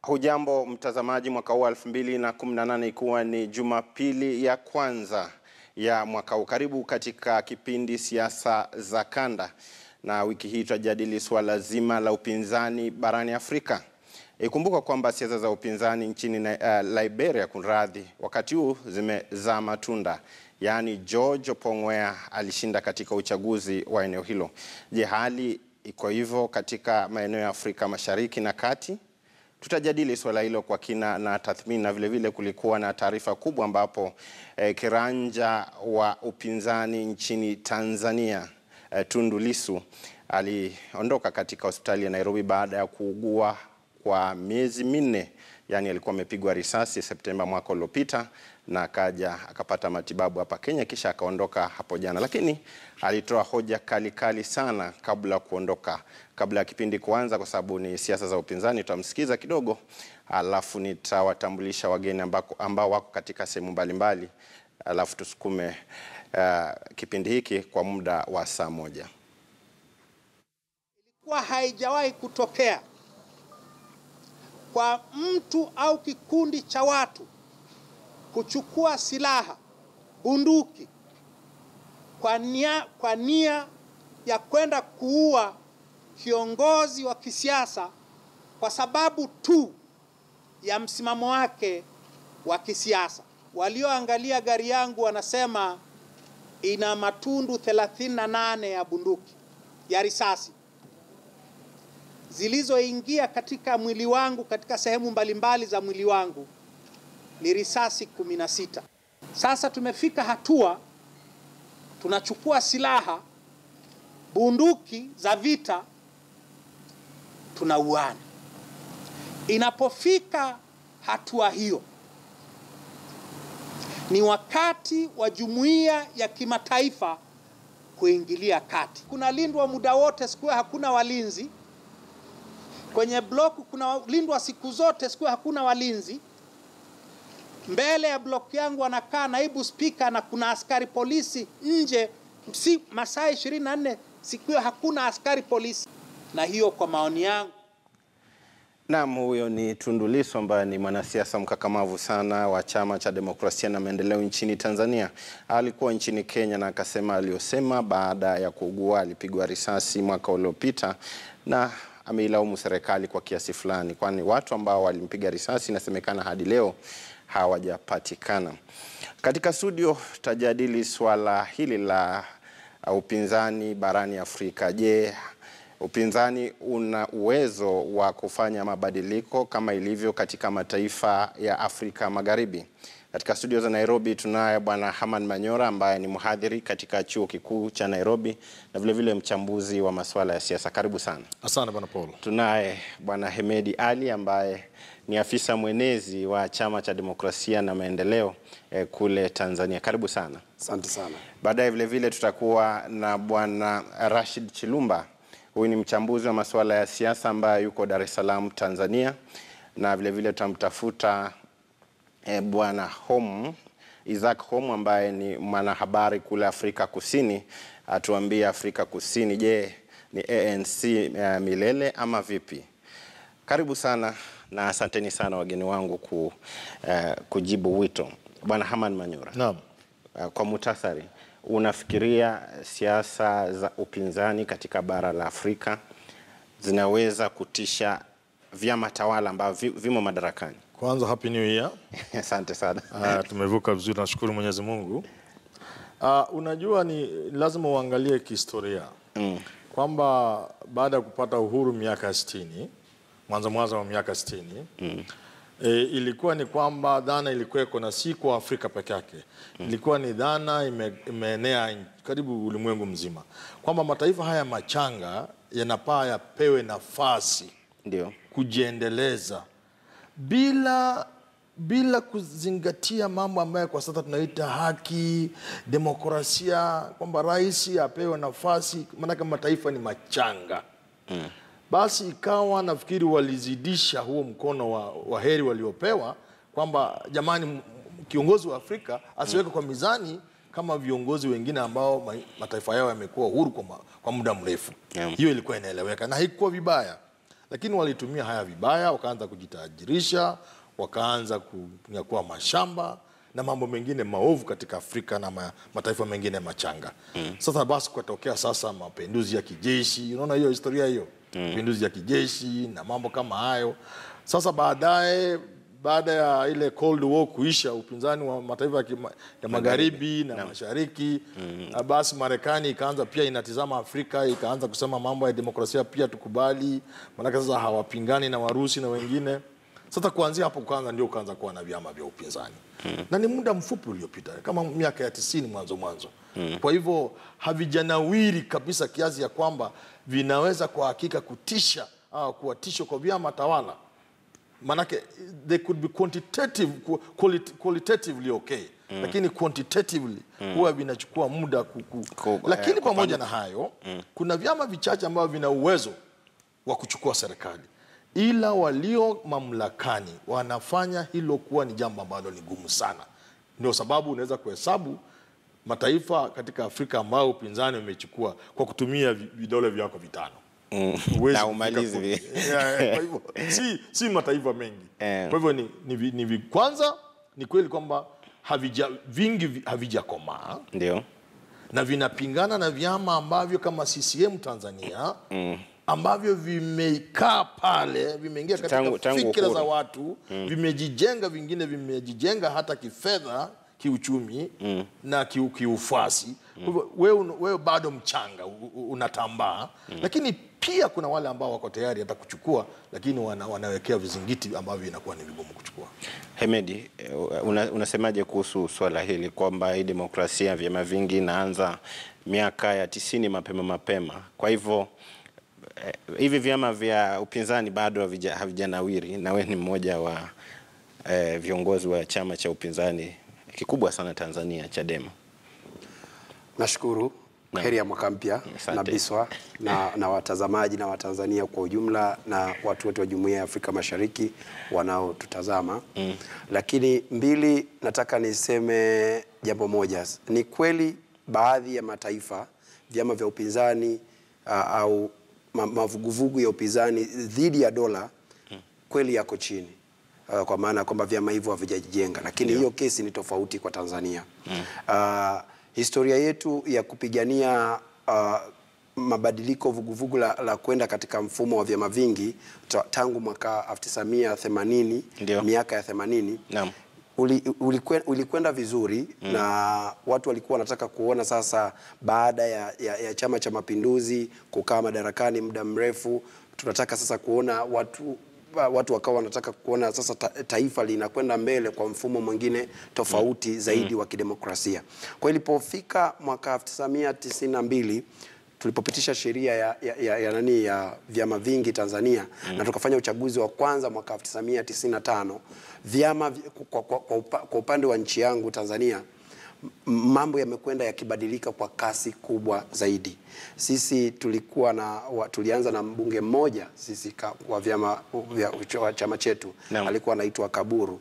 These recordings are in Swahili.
Hujambo mtazamaji, mwaka huu 2018 ikiwa ni Jumapili ya kwanza ya mwaka huu. Karibu katika kipindi Siasa za Kanda, na wiki hii tutajadili swala zima la upinzani barani Afrika. Ikumbuka kwamba siasa za upinzani nchini Liberia kunradhi, wakati huu zimezaa matunda. Yaani George Opongwea alishinda katika uchaguzi wa eneo hilo. Je, hali iko hivyo katika maeneo ya Afrika Mashariki na Kati? Tutajadili swala hilo kwa kina na tathmini, na vile vile kulikuwa na taarifa kubwa ambapo kiranja wa upinzani nchini Tanzania Tundu Lissu aliondoka katika hospitali ya Nairobi baada ya kuugua kwa miezi 4. Yani alikuwa amepigwa risasi Septemba mwaka uliopita na akaja akapata matibabu hapa Kenya, kisha akaondoka hapo jana. Lakini alitoa hoja kali sana kabla kuondoka, kabla ya kipindi kuanza, kwa sababu ni siasa za upinzani. Tutamsikiza kidogo, alafu nitawatambulisha wageni ambao wako katika sehemu mbalimbali, alafu tusukume kipindi hiki kwa muda wa saa moja. Ilikuwa haijawahi kutokea kwa mtu au kikundi cha watu kuchukua silaha, bunduki, kwa nia ya kwenda kuua kiongozi wa kisiasa kwa sababu tu ya msimamo wake wa kisiasa. Walioangalia gari yangu wanasema ina matundu 38 ya bunduki ya risasi zilizoingia katika mwili wangu, katika sehemu mbalimbali za mwili wangu ni risasi 16. Sasa tumefika hatua tunachukua silaha, bunduki za vita, tunauana. Inapofika hatua hiyo, ni wakati wa jumuiya ya kimataifa kuingilia kati. Kuna lindwa muda wote, siku hakuna walinzi. Kwenye block kuna lindwa siku zote, siku hakuna walinzi. Mbele ya block yangu anakaa naibu speaker na kuna askari polisi nje masaa 24, siku hakuna askari polisi. Na hiyo kwa maoni yangu. Naam, huyo ni Tundu Lissu ambaye ni mwanasiasa mkakamavu sana wa Chama cha Demokrasia na Maendeleo nchini Tanzania. Alikuwa nchini Kenya na akasema aliyosema baada ya kuugua. Alipigwa risasi mwaka uliopita na ameilaumu serikali kwa kiasi fulani, kwani watu ambao walimpiga risasi inasemekana hadi leo hawajapatikana. Katika studio tutajadili swala hili la upinzani barani Afrika. Je, upinzani una uwezo wa kufanya mabadiliko kama ilivyo katika mataifa ya Afrika Magharibi? Katika studio za Nairobi tunaye bwana Hamad Manyora ambaye ni mhadhiri katika chuo kikuu cha Nairobi na vile vile mchambuzi wa masuala ya siasa. Karibu sana. Asante bwana Paul. Tunaye bwana Hemedi Ali ambaye ni afisa mwenezi wa Chama cha Demokrasia na Maendeleo kule Tanzania. Karibu sana. Asante sana. Baadaye vile vile tutakuwa na bwana Rashid Chilumba. Huyu ni mchambuzi wa masuala ya siasa ambaye yuko Dar es Salaam, Tanzania, na vile vile tutamtafuta bwana Isaac Homu ambaye ni mwanahabari kule Afrika Kusini. Atuambie Afrika Kusini, je, ni ANC milele ama vipi? Karibu sana na asanteni sana wageni wangu kujibu wito. Bwana Hamad Manyora. Naam. Kwa muhtasari, unafikiria siasa za upinzani katika bara la Afrika zinaweza kutisha vyama tawala ambavyo vimo madarakani? Kwanza happy new year. Asante sana. Tumevuka vizuri, nashukuru Mwenyezi Mungu. Unajua ni lazima uangalie kihistoria. Kwamba baada ya kupata uhuru miaka 60, mwanzo wa miaka 60, ilikuwa ni kwamba dhana ilikuwa iko na si kwa Afrika peke yake. Ilikuwa ni dhana imeenea karibu ulimwengu mzima, kwamba mataifa haya machanga yanapaa yapewe nafasi ndio kujiendeleza bila kuzingatia mambo ambayo kwa sasa tunaita haki, demokrasia, kwamba rais apewe nafasi, maana mataifa ni machanga. Basi ikawa nafikiri walizidisha huo mkono wa heri waliopewa, kwamba jamani, kiongozi wa Afrika asiweke kwa mizani kama viongozi wengine ambao mataifa yao yamekuwa huru kwa muda mrefu. Hiyo ilikuwa inaeleweka na haikuwa vibaya. lakini walitumia haya vibaya, wakaanza kujitajirisha, wakaanza kunyakua mashamba na mambo mengine maovu katika Afrika na mataifa mengine machanga. Sasa basi kutokea sasa mapinduzi ya kijeshi, unaona hiyo historia hiyo, mapinduzi ya kijeshi na mambo kama hayo. Sasa baada ya ile Cold War kuisha, upinzani wa mataifa ya magharibi na mashariki, basi Marekani ikaanza pia inatizama Afrika, ikaanza kusema mambo ya demokrasia pia tukubali, maana sasa hawapingani na Warusi na wengine. Sasa kuanzia hapo ukaanza kuwa na vyama vya upinzani. Na ni muda mfupi uliopita, kama miaka ya 90 mwanzo. Kwa hivyo havijanawiri kabisa kiasi ya kwamba vinaweza kwa hakika kutisha au kuwatisha kwa vyama tawala. Manake they could be qualitatively okay, lakini quantitatively huwa vinachukua muda lakini pamoja na hayo kuna vyama vichache ambavyo vina uwezo wa kuchukua serikali, ila walio mamlakani wanafanya hilo kuwa ni jambo ambalo ni gumu sana. Ndio sababu unaweza kuhesabu mataifa katika Afrika ambayo upinzani umechukua kwa kutumia vidole vyako vitano. Na umalizi. Kwa hivyo si mataifa mengi. Kwa hivyo ni kwanza ni kweli kwamba vingi havijakomaa. Ndio. Na vinapingana na vyama ambavyo kama CCM Tanzania ambavyo vimekaa pale, vimeingia katika fikra za watu, vimejijenga, vingine vimejijenga hata kifedha, kiuchumi na kiufasi. Wewe bado mchanga, unatambaa, lakini pia kuna wale ambao wako tayari hata kuchukua, lakini wanawekea vizingiti ambavyo inakuwa ni vigumu kuchukua. Hemedi, unasemaje kuhusu swala hili kwamba hii demokrasia vyama vingi inaanza miaka ya 90 mapema? Kwa hivyo hivi vyama vya upinzani bado havijanawiri, na wewe ni mmoja wa viongozi wa chama cha upinzani kikubwa sana Tanzania, Chadema. Nashukuru. Heri ya mwaka mpya na Biswa na watazamaji na Watanzania kwa ujumla na watu wote wa Jumuiya ya Afrika Mashariki wanaotutazama. Lakini mbili, nataka niseme jambo moja. Ni kweli baadhi ya mataifa vyama vya upinzani au mavuguvugu ya upinzani dhidi ya dola kweli yako chini. Kwa maana kwamba vyama hivyo havijajijenga, lakini hiyo kesi ni tofauti kwa Tanzania. Historia yetu ya kupigania mabadiliko vuguvugu la kwenda katika mfumo wa vyama vingi tangu mwaka 1980, miaka ya 80, ulikwenda vizuri, na watu walikuwa wanataka kuona sasa baada ya Chama cha Mapinduzi kukaa madarakani muda mrefu, tunataka sasa kuona watu wakawa wanataka kuona sasa taifa linakwenda mbele kwa mfumo mwingine tofauti zaidi wa kidemokrasia. Kwa ilipofika mwaka 1992 tulipopitisha sheria ya vyama vingi Tanzania, na tukafanya uchaguzi wa kwanza mwaka 1995, vyama kwa upande wa nchi yangu Tanzania mambo yamekwenda yakibadilika kwa kasi kubwa zaidi. Sisi tulianza na mbunge mmoja sisi kwa vyama vya chama chetu, alikuwa anaitwa Kaburu.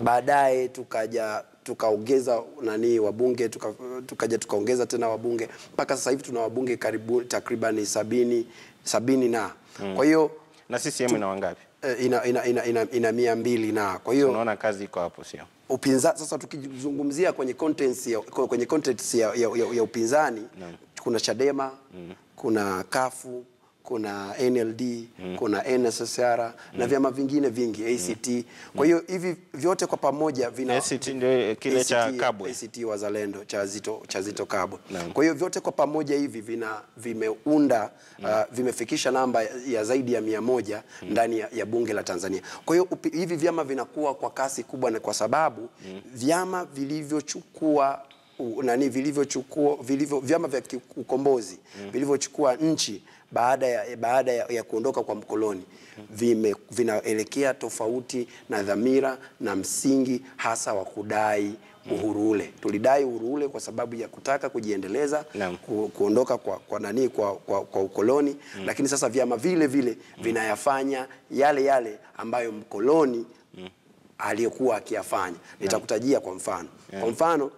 Baadaye tukaongeza wabunge, tukaongeza tena wabunge, mpaka sasa hivi tuna wabunge karibu takriban 70 na. Kwa hiyo na CCM ina wangapi? Ina 200 na. Kwa hiyo unaona kazi iko hapo, sio? Upinzani sasa tukizungumzia kwenye context ya upinzani, kuna Chadema, kuna Kafu, kuna NLD, kuna NSSR na vyama vingine vingi, ACT. Kwa hiyo hivi vyote kwa pamoja vina ACT ndio kile cha Kabwe, ACT Wazalendo cha Zito Kabwe. Kwa hiyo vyote kwa pamoja hivi vimeunda vimefikisha namba ya zaidi ya 100 ndani ya bunge la Tanzania. Kwa hiyo hivi vyama vinakuwa kwa kasi kubwa, na kwa sababu vyama vilivyochukua vyama vya ukombozi vilivyochukua nchi baada ya kuondoka kwa mkoloni, vinaelekea tofauti na dhamira na msingi hasa wa kudai uhuru ule. Tulidai uhuru ule kwa sababu ya kutaka kujiendeleza, kuondoka kwa ukoloni, lakini sasa vyama vile vinayafanya yale ambayo mkoloni aliyokuwa akiyafanya. Nitakutajia kwa mfano. Kwa mfano,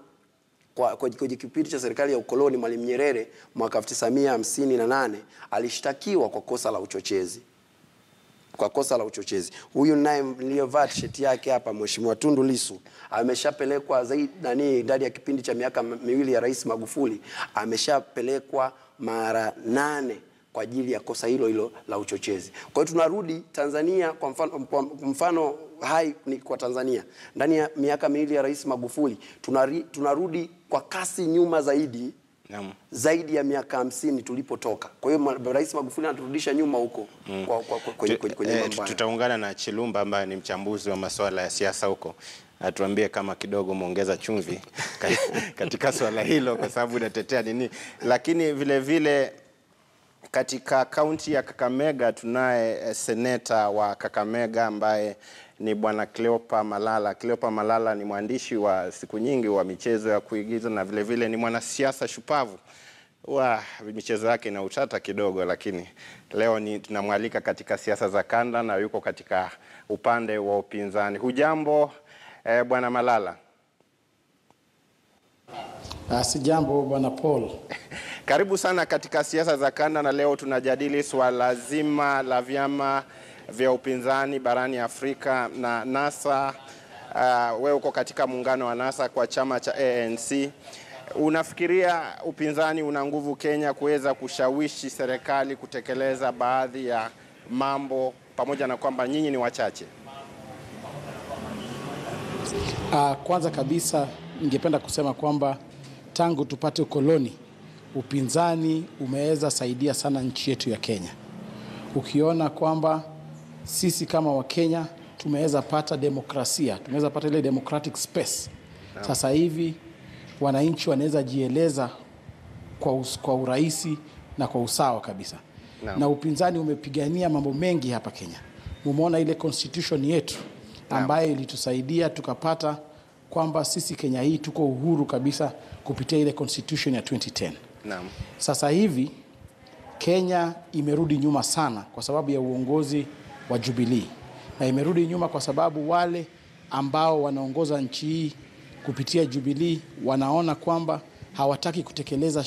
kwa kipindi cha serikali ya ukoloni, Mwalimu Nyerere mwaka 1958 alishtakiwa kwa kosa la uchochezi. kwa kosa la uchochezi. Huyu naye niliyovaa t-shirt yake hapa, Mheshimiwa Tundu Lissu, ameshapelekwa zaidi ndani ya kipindi cha miaka miwili ya Rais Magufuli, ameshapelekwa mara 8 kwa ajili ya kosa hilo la uchochezi. Kwa hiyo tunarudi Tanzania, kwa mfano hai ni kwa Tanzania, ndani ya miaka miwili ya Rais Magufuli tunarudi kwa kasi nyuma zaidi ya miaka 50 tulipotoka. Kwa hiyo Rais Magufuli anaturudisha nyuma huko kwenye mambo. Tutaungana na Chilumba ambaye ni mchambuzi wa masuala ya siasa huko. Atuambie kama kidogo muongeza chumvi katika swala hilo, kwa sababu inatetea nini. Lakini vile vile katika kaunti ya Kakamega tunaye seneta wa Kakamega ambaye ni bwana Cleopa Malala. Cleopa Malala ni mwandishi wa siku nyingi wa michezo ya kuigiza na vile vile ni mwanasiasa shupavu. Michezo yake ina utata kidogo, lakini leo tunamwalika katika siasa za kanda na yuko katika upande wa upinzani. Hujambo bwana Malala? Sijambo bwana Paul. Karibu sana katika siasa za kanda, na leo tunajadili swala zima la vyama vya upinzani barani Afrika na NASA. Wewe uko katika muungano wa NASA kwa chama cha ANC. Unafikiria upinzani una nguvu Kenya kuweza kushawishi serikali kutekeleza baadhi ya mambo, pamoja na kwamba nyinyi ni wachache? Kwanza kabisa ningependa kusema kwamba tangu tupate ukoloni, upinzani umeweza saidia sana nchi yetu ya Kenya. Ukiona kwamba sisi kama wa Kenya tumeweza pata demokrasia, tumeweza pata ile democratic space. Sasa hivi wananchi wanaweza jieleza kwa urahisi na kwa usawa kabisa. Na upinzani umepigania mambo mengi hapa Kenya. Mumeona ile constitution yetu ambayo ilitusaidia tukapata kwamba sisi Kenya hii tuko uhuru kabisa kupitia ile constitution ya 2010. Sasa hivi Kenya imerudi nyuma sana kwa sababu ya uongozi wa Jubilee, na imerudi nyuma kwa sababu wale ambao wanaongoza nchi hii kupitia Jubilee wanaona kwamba hawataki kutekeleza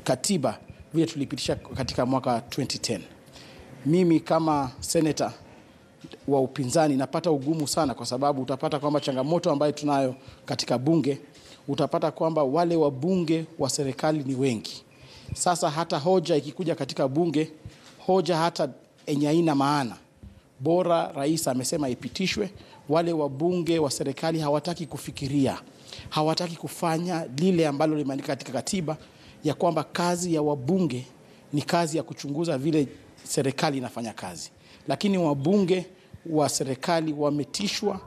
katiba vile tulipitisha katika mwaka 2010. Mimi kama senator wa upinzani napata ugumu sana, kwa sababu utapata kwamba changamoto ambayo tunayo katika bunge, utapata kwamba wale wabunge wa serikali ni wengi. Sasa hata hoja ikikuja katika bunge, hoja hata yenye haina maana, bora rais amesema ipitishwe, wale wabunge wa serikali hawataki kufikiria, hawataki kufanya lile ambalo limeandikwa katika katiba ya kwamba kazi ya wabunge ni kazi ya kuchunguza vile serikali inafanya kazi. Lakini wabunge wa serikali wametishwa,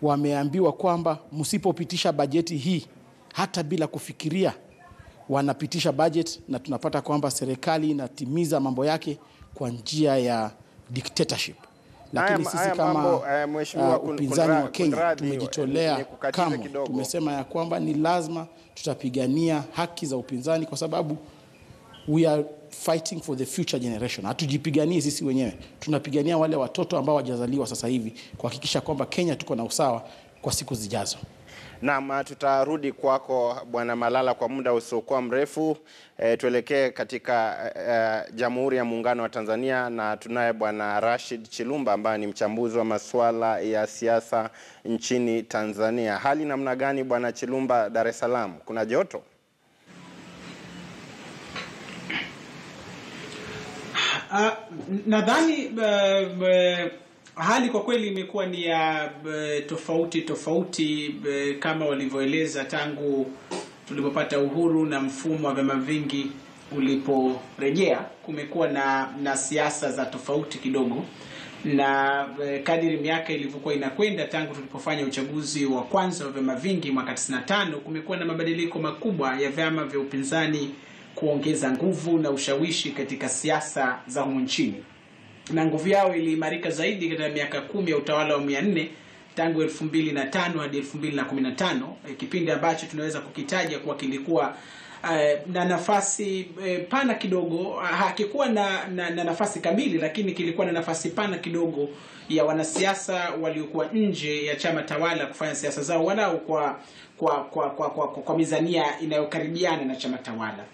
wameambiwa kwamba msipopitisha bajeti hii hata bila kufikiria wanapitisha budget, na tunapata kwamba serikali inatimiza mambo yake kwa njia ya dictatorship. Lakini sisi kama upinzani wa Kenya tumejitolea kama tumesema ya kwamba ni lazima tutapigania haki za upinzani, kwa sababu we are fighting for the future generation. Hatujipiganii sisi wenyewe, tunapigania wale watoto ambao hawajazaliwa sasa hivi, kuhakikisha kwamba Kenya tuko na usawa kwa siku zijazo. Naam, tutarudi kwako bwana Malala kwa muda usiokuwa mrefu. Tuelekee katika Jamhuri ya Muungano wa Tanzania, na tunaye bwana Rashid Chilumba ambaye ni mchambuzi wa masuala ya siasa nchini Tanzania. Hali namna gani bwana Chilumba Dar es Salaam? Kuna joto? Nadhani hali kwa kweli imekuwa ni ya tofauti kama walivyoeleza tangu tulipopata uhuru na mfumo wa vyama vingi uliporejea. Kumekuwa na siasa za tofauti kidogo, na kadiri miaka ilivyokuwa inakwenda tangu tulipofanya uchaguzi wa kwanza wa vyama vingi mwaka 95, kumekuwa na mabadiliko makubwa ya vyama vya upinzani kuongeza nguvu na ushawishi katika siasa za humu nchini. Na nguvu yao iliimarika zaidi katika miaka 10 ya utawala wa 400 tangu 2005 hadi 2015, kipindi ambacho tunaweza kukitaja kwa kilikuwa na nafasi pana kidogo. Hakikuwa na nafasi kamili, lakini kilikuwa na nafasi pana kidogo ya wanasiasa waliokuwa nje ya chama tawala kufanya siasa zao walau kwa mizania inayokaribiana na chama tawala.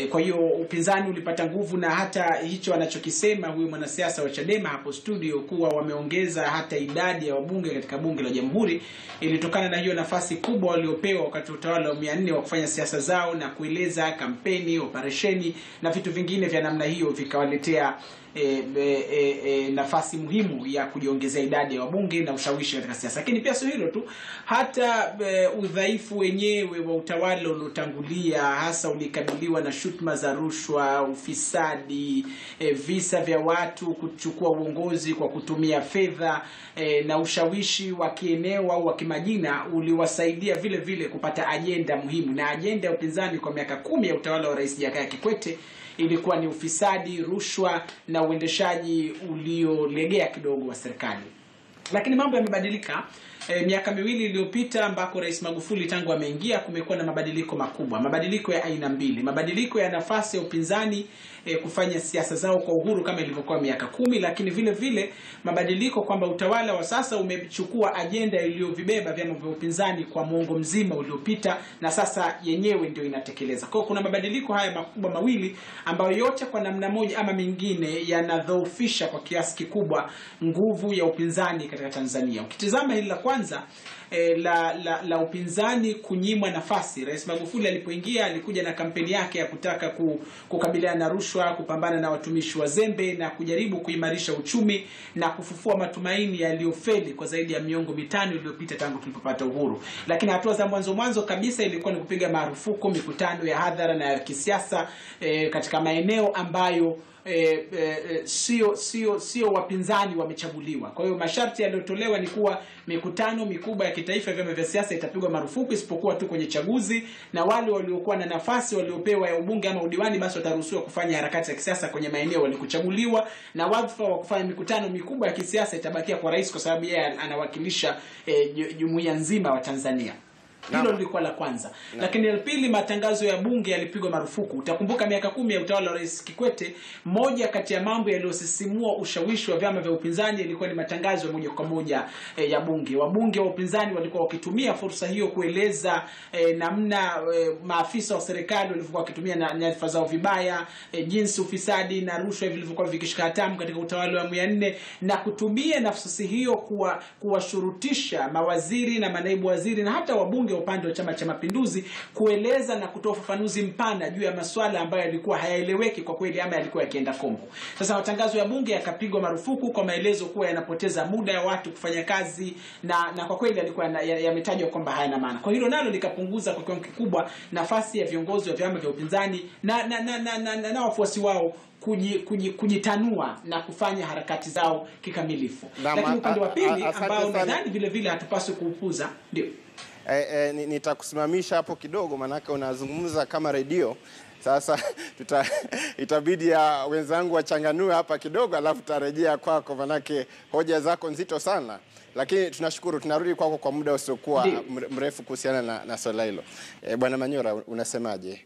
Kwa hiyo upinzani ulipata nguvu, na hata hicho anachokisema huyu mwanasiasa wa Chadema hapo studio kuwa wameongeza hata idadi ya wabunge katika bunge la Jamhuri ilitokana na hiyo nafasi kubwa waliopewa wakati utawala wa 400 wa kufanya siasa zao na kueleza kampeni, operesheni na vitu vingine vya namna hiyo, vikawaletea nafasi muhimu ya kujiongezea idadi ya wabunge na ushawishi katika siasa. Lakini pia sio hilo tu, hata udhaifu wenyewe wa utawala uliotangulia hasa ulikabiliwa na shutuma za rushwa, ufisadi, visa vya watu kuchukua uongozi kwa kutumia fedha na ushawishi wa kieneo au wa kimajina uliwasaidia vile vile kupata ajenda muhimu. Na ajenda ya upinzani kwa miaka 10 ya utawala wa Rais Jakaya Kikwete ilikuwa ni ufisadi, rushwa na uendeshaji uliolegea kidogo wa serikali. Lakini mambo yamebadilika. Miaka 2 iliyopita ambako Rais Magufuli tangu ameingia kumekuwa na mabadiliko makubwa. Mabadiliko ya aina mbili. Mabadiliko ya nafasi ya upinzani kufanya siasa zao kwa uhuru kama ilivyokuwa miaka 10, lakini vile vile mabadiliko kwamba utawala wa sasa umechukua ajenda iliyovibeba vyama vya upinzani kwa muongo mzima uliopita na sasa yenyewe ndio inatekeleza. Kwa hiyo kuna mabadiliko haya makubwa mawili ambayo yote kwa namna moja ama mingine yanadhoofisha kwa kiasi kikubwa nguvu ya upinzani katika Tanzania. Ukitizama hili la kwanza la upinzani kunyimwa nafasi. Rais Magufuli alipoingia alikuja na kampeni yake ya kutaka kukabiliana na rushwa, kupambana na watumishi wazembe na kujaribu kuimarisha uchumi na kufufua matumaini yaliyofeli kwa zaidi ya miongo 5 iliyopita tangu tulipopata uhuru. Lakini hatua za mwanzo kabisa ilikuwa ni kupiga marufuku mikutano ya hadhara na ya kisiasa katika maeneo ambayo sio wapinzani wamechaguliwa. Kwa hiyo masharti yaliyotolewa ni kuwa mikutano mikubwa ya kitaifa ya vyama vya siasa itapigwa marufuku isipokuwa tu kwenye chaguzi, na wale waliokuwa na nafasi waliopewa ya ubunge ama udiwani basi wataruhusiwa kufanya harakati za kisiasa kwenye maeneo walikochaguliwa, na wadhifa wa kufanya mikutano mikubwa ya kisiasa itabakia kwa rais kwa sababu yeye anawakilisha jumuiya nzima wa Tanzania. Hilo lilikuwa la kwanza. Lakini la pili, matangazo ya bunge yalipigwa marufuku. Utakumbuka miaka 10 ya utawala wa Rais Kikwete, moja kati ya mambo yaliyosisimua ushawishi wa vyama vya upinzani ilikuwa ni matangazo ya moja kwa moja ya bunge. Wabunge wa upinzani walikuwa wakitumia fursa hiyo kueleza namna maafisa wa serikali walivyokuwa wakitumia nyadhifa zao vibaya, jinsi ufisadi na rushwa vilivyokuwa vikishika hatamu katika utawala wa 400, na kutumia nafasi hiyo kuwashurutisha mawaziri na manaibu waziri na hata wabunge upande wa Chama cha Mapinduzi kueleza na kutoa ufafanuzi mpana juu ya masuala ambayo yalikuwa hayaeleweki kwa kweli ama yalikuwa yakienda kombo. Sasa matangazo ya bunge yakapigwa marufuku kwa maelezo kuwa yanapoteza muda ya watu kufanya kazi na kwa kweli yalikuwa yametajwa kwamba hayana maana. Kwa hilo nalo likapunguza kwa kiwango kikubwa nafasi ya viongozi wa vyama vya upinzani na wafuasi wao kujitanua na kufanya harakati zao kikamilifu. Lakini upande wa pili ambao nadhani vile vile hatupaswi kuupuza ndio nitakusimamisha hapo kidogo, manake unazungumza kama redio. Sasa itabidi ya wenzangu wachanganue hapa kidogo, alafu tarejea kwako, manake hoja zako nzito sana. Lakini tunashukuru, tunarudi kwako kwa muda usiokuwa mrefu kuhusiana na swala hilo. Bwana Manyora, unasemaje?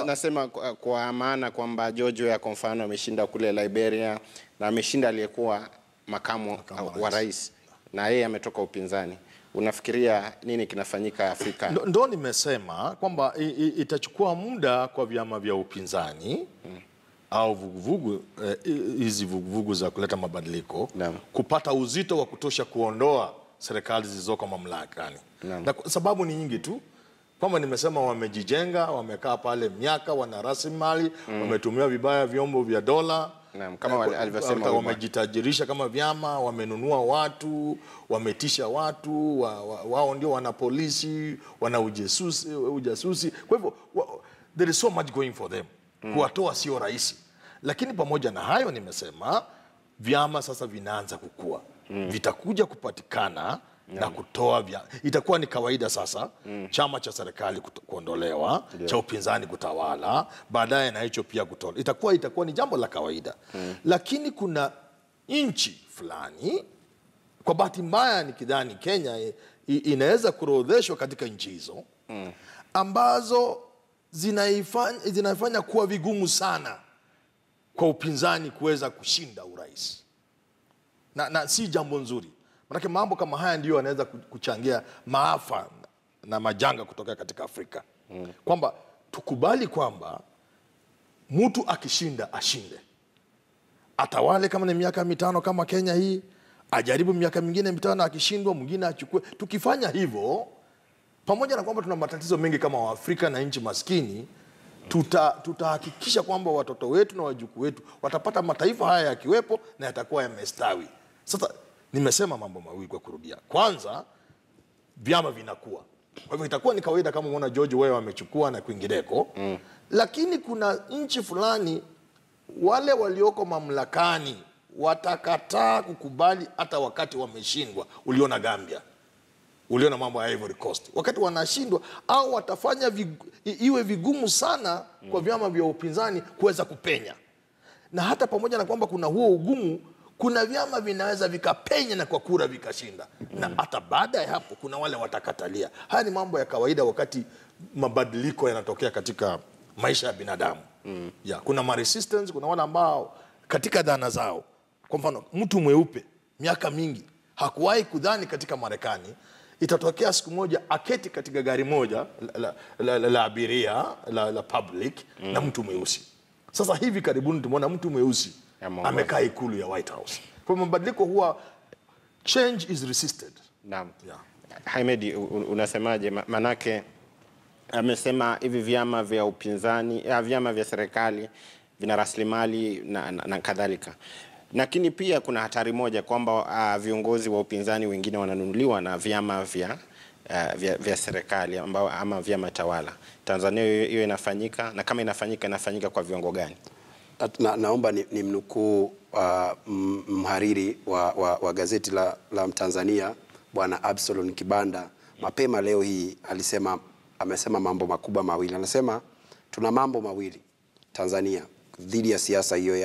Nasema kwa maana kwamba Jojo ya kwa mfano ameshinda kule Liberia na ameshinda aliyekuwa makamu wa rais na yeye ametoka upinzani. Unafikiria nini kinafanyika Afrika? Ndo nimesema kwamba itachukua muda kwa vyama vya upinzani au vuguvugu hizi vuguvugu za kuleta mabadiliko kupata uzito wa kutosha kuondoa serikali zilizoko mamlakani. Na sababu ni nyingi tu. Kwamba nimesema wamejijenga, wamekaa pale miaka, wana rasilimali, wametumia vibaya vyombo vya dola. Kama alivyosema, wamejitajirisha kama vyama, wamenunua watu, wametisha watu, wao ndio wana polisi, wana ujasusi. Kwa hivyo there is so much going for them. Kuwatoa sio rahisi. Lakini pamoja na hayo nimesema vyama sasa vinaanza kukua. Vitakuja kupatikana na kutoa itakuwa ni kawaida sasa chama cha serikali kuondolewa, cha upinzani kutawala, baadaye na hicho pia kutolewa. Itakuwa ni jambo la kawaida. Lakini kuna nchi fulani, kwa bahati mbaya nikidhani Kenya inaweza kuorodheshwa katika nchi hizo ambazo zinaifanya kuwa vigumu sana kwa upinzani kuweza kushinda urais. Na si jambo nzuri. Manake mambo kama haya ndiyo yanaweza kuchangia maafa na majanga kutoka katika Afrika. Kwamba tukubali kwamba mtu akishinda ashinde. Atawale kama ni miaka 5 kama Kenya hii, ajaribu miaka mingine 5, akishindwa mwingine achukue. Tukifanya hivyo, pamoja na kwamba tuna matatizo mengi kama Waafrika na nchi maskini, tutahakikisha kwamba watoto wetu na wajukuu wetu watapata mataifa haya yakiwepo na yatakuwa yamestawi. Sasa nimesema mambo mawili kwa kurudia. Kwanza, vyama vinakuwa. Kwa hivyo itakuwa ni kawaida kama umeona George wewe amechukua na kwingineko. Lakini kuna nchi fulani wale walioko mamlakani watakataa kukubali hata wakati wameshindwa. Uliona Gambia. Uliona mambo ya Ivory Coast. Wakati wanashindwa au watafanya iwe vigumu sana kwa vyama vya upinzani kuweza kupenya. Na hata pamoja na kwamba kuna huo ugumu, kuna vyama vinaweza vikapenya na kwa kura vikashinda. Na hata baada ya hapo kuna wale watakatalia. Haya ni mambo ya kawaida wakati mabadiliko yanatokea katika maisha ya binadamu. Kuna resistance, kuna wale ambao katika dhana zao. Kwa mfano, mtu mweupe miaka mingi hakuwahi kudhani katika Marekani itatokea siku moja aketi katika gari moja la abiria la public na mtu mweusi. Sasa hivi karibuni tumeona mtu mweusi amekaa ikulu ya White House. Kwa mabadiliko huwa change is resisted. Naam. Hamed, unasemaje? Manake amesema hivi vyama vya upinzani, vyama vya serikali vina rasilimali na kadhalika. Lakini pia kuna hatari moja kwamba viongozi wa upinzani wengine wananunuliwa na vyama vya serikali ama vyama tawala. Tanzania hiyo inafanyika, na kama inafanyika kwa viwango gani? Naomba ni mnukuu mhariri wa gazeti la Tanzania Bwana Absalom Kibanda mapema leo hii amesema mambo makubwa mawili. Anasema tuna mambo mawili Tanzania dhidi ya siasa hiyo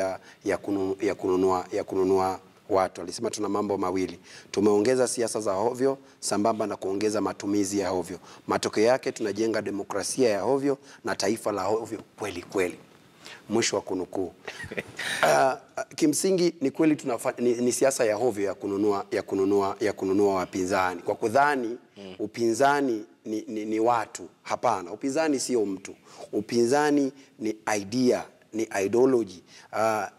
ya kununua watu. Alisema tuna mambo mawili. Tumeongeza siasa za hovyo sambamba na kuongeza matumizi ya hovyo. Matokeo yake tunajenga demokrasia ya hovyo na taifa la hovyo kweli kweli. Mwisho wa kunukuu. Kimsingi ni kweli ni siasa ya hovyo ya kununua wapinzani. Kwa kudhani upinzani ni watu. Hapana, upinzani sio mtu. Upinzani ni idea, ni ideology,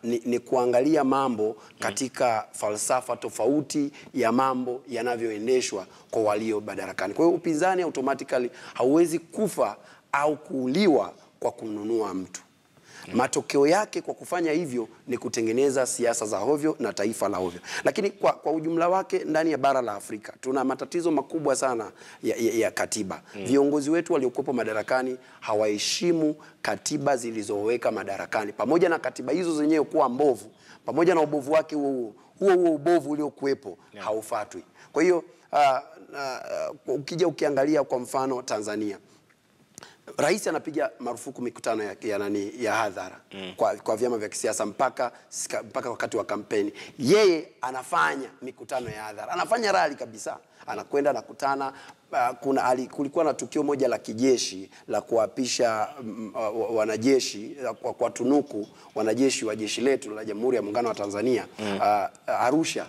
ni kuangalia mambo katika falsafa tofauti ya mambo yanavyoendeshwa kwa walio madarakani. Kwa hiyo upinzani automatically hauwezi kufa au kuuliwa kwa kununua mtu. Matokeo yake kwa kufanya hivyo ni kutengeneza siasa za hovyo na taifa la hovyo. Lakini kwa ujumla wake ndani ya bara la Afrika tuna matatizo makubwa sana ya katiba. Viongozi wetu waliokuwepo madarakani hawaheshimu katiba zilizoweka madarakani. Pamoja na katiba hizo zenyewe kuwa mbovu, pamoja na ubovu wake huo ubovu uliokuwepo haufuatwi. Kwa hiyo ukiangalia kwa mfano Tanzania, Rais anapiga marufuku mikutano ya hadhara kwa vyama vya kisiasa mpaka wakati wa kampeni. Yeye anafanya mikutano ya hadhara, anafanya rally kabisa, anakwenda nakutana. Kulikuwa na tukio moja la kijeshi la kuapisha wanajeshi kwa tunuku wanajeshi wa jeshi letu la Jamhuri ya Muungano wa Tanzania Arusha.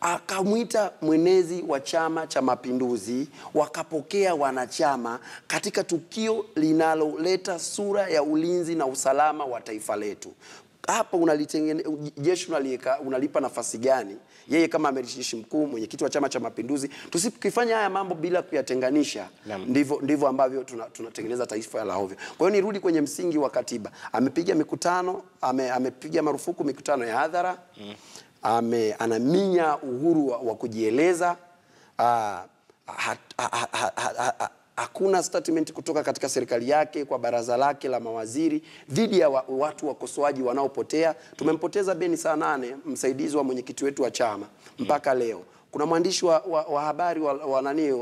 Akamwita mwenezi wa Chama cha Mapinduzi, wakapokea wanachama katika tukio linaloleta sura ya ulinzi na usalama wa taifa letu. Hapa jeshi unalipa nafasi gani? Yeye kama amiri jeshi mkuu, mwenyekiti wa Chama cha Mapinduzi, tusipofanya haya mambo bila kuyatenganisha, ndivyo ambavyo tunatengeneza taifa la hovyo. Kwa hiyo nirudi kwenye msingi wa katiba. Amepiga mikutano, amepiga marufuku mikutano ya hadhara. Anaminya uhuru wa kujieleza. Hakuna statement kutoka katika serikali yake kwa baraza lake la mawaziri dhidi ya watu wakosoaji wanaopotea. Tumempoteza Beni saa 8, msaidizi wa mwenyekiti wetu wa chama mpaka leo. Kuna mwandishi wa habari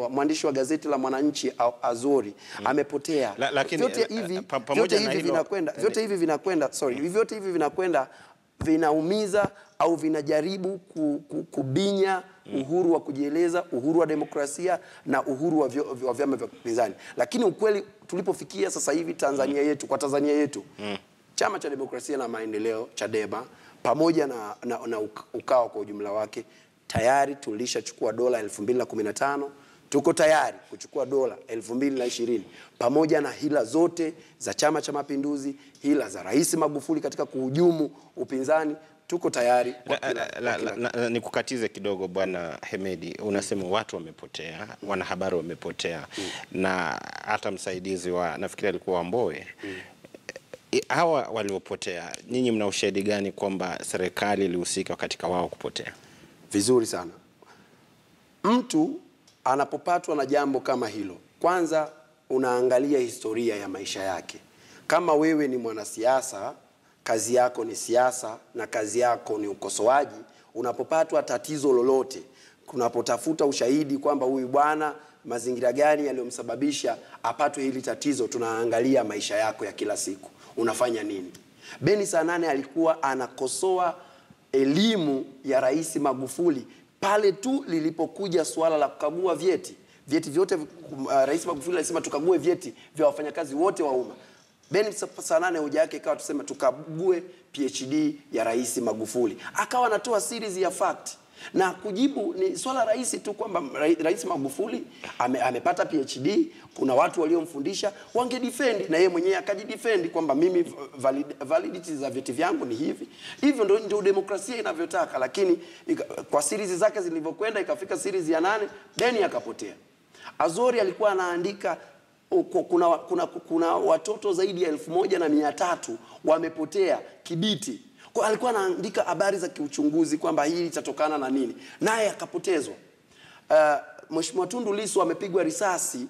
mwandishi wa gazeti la Mwananchi Azori amepotea. Vyote hivi vinakwenda vinaumiza au vinajaribu kubinya uhuru wa kujieleza, uhuru wa demokrasia na uhuru wa vyama vya upinzani. Lakini ukweli tulipofikia sasa hivi Tanzania yetu, Chama cha Demokrasia na Maendeleo Chadema pamoja na UKAWA kwa ujumla wake, tayari tulishachukua dola 2015 Tuko tayari kuchukua dola 2020 pamoja na hila zote za Chama cha Mapinduzi, hila za Rais Magufuli katika kuhujumu upinzani. Tuko tayari kwa nikukatize kidogo Bwana Hemedi, unasema watu wamepotea, wanahabari wamepotea, na hata msaidizi wa nafikiri alikuwa Wamboe. Hawa waliopotea, nyinyi mna ushahidi gani kwamba serikali ilihusika katika wao kupotea? Vizuri sana. Mtu anapopatwa na jambo kama hilo, kwanza unaangalia historia ya maisha yake. Kama wewe ni mwanasiasa, kazi yako ni siasa na kazi yako ni ukosoaji, unapopatwa tatizo lolote, kunapotafuta ushahidi kwamba huyu bwana mazingira gani yaliyomsababisha apatwe hili tatizo, tunaangalia maisha yako ya kila siku. Unafanya nini? Beni Sanane alikuwa anakosoa elimu ya Rais Magufuli pale tu lilipokuja swala la kukagua vyeti. Vyeti vyote Rais Magufuli alisema tukague vyeti vya wafanyakazi wote wa umma. Beni Sanane hoja yake ikawa tusema tukague PhD ya Rais Magufuli. Akawa anatoa series ya fact. Na kujibu ni swala rahisi tu kwamba Rais Magufuli amepata PhD, kuna watu waliomfundisha, wangedefend na yeye mwenyewe akajidefend kwamba mimi validity za vyeti vyangu ni hivi. Hivyo ndio demokrasia inavyotaka, lakini kwa series zake zilivyokwenda ikafika series ya 8, Beni akapotea. Azori alikuwa anaandika kuna watoto zaidi ya 1300 wamepotea Kibiti. Kwa alikuwa anaandika habari za kiuchunguzi kwamba hili litatokana na nini, naye akapotezwa. Mheshimiwa Tundu Lissu amepigwa risasi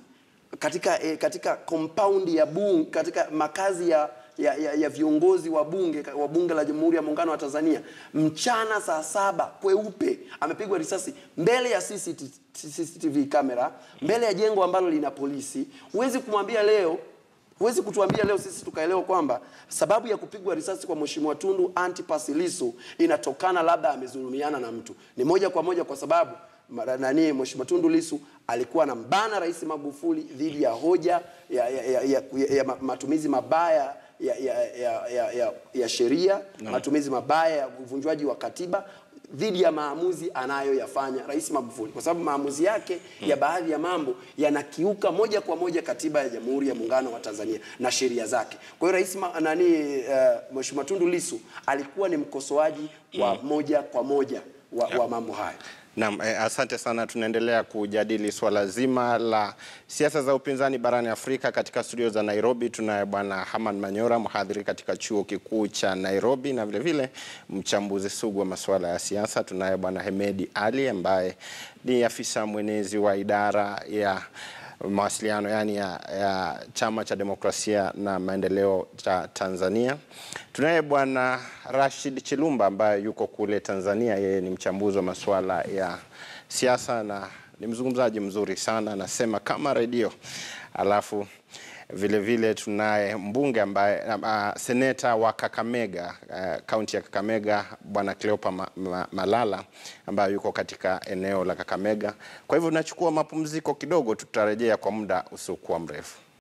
katika compound ya bunge, katika makazi ya viongozi wa bunge la Jamhuri ya Muungano wa Tanzania, mchana saa 7 kweupe. Amepigwa risasi mbele ya CCTV kamera, mbele ya jengo ambalo lina polisi. Huwezi kutuambia leo sisi tukaelewa kwamba sababu ya kupigwa risasi kwa Mheshimiwa Tundu Antipas Lissu inatokana labda amezulumiana na mtu. Ni moja kwa moja kwa sababu Mheshimiwa Tundu Lissu alikuwa na mbana Rais Magufuli dhidi ya hoja ya matumizi mabaya ya sheria, matumizi mabaya ya uvunjwaji wa katiba, dhidi ya maamuzi anayoyafanya Rais Magufuli, kwa sababu maamuzi yake ya baadhi ya mambo yanakiuka moja kwa moja katiba ya Jamhuri ya Muungano wa Tanzania na sheria zake. Kwa hiyo Mheshimiwa Tundu Lissu alikuwa ni mkosoaji wa moja kwa moja wa mambo haya. Naam, asante sana. Tunaendelea kujadili swala zima la siasa za upinzani barani Afrika. Katika studio za Nairobi tunaye Bwana Hamad Manyora, mhadhiri katika chuo kikuu cha Nairobi na vile vile mchambuzi sugu wa masuala ya siasa. Tunaye Bwana Hemedi Ali ambaye ni afisa mwenezi wa idara ya mawasiliano ya Chama cha Demokrasia na Maendeleo cha Tanzania. Tunaye Bwana Rashid Chilumba ambaye yuko kule Tanzania. Yeye ni mchambuzi wa masuala ya siasa na ni mzungumzaji mzuri sana, anasema kama redio. Alafu vile vile tunaye mbunge ambaye seneta wa Kakamega, kaunti ya Kakamega, Bwana Cleopa Malala ambaye yuko katika eneo la Kakamega. Kwa hivyo tunachukua mapumziko kidogo, tutarejea kwa muda usiokuwa mrefu.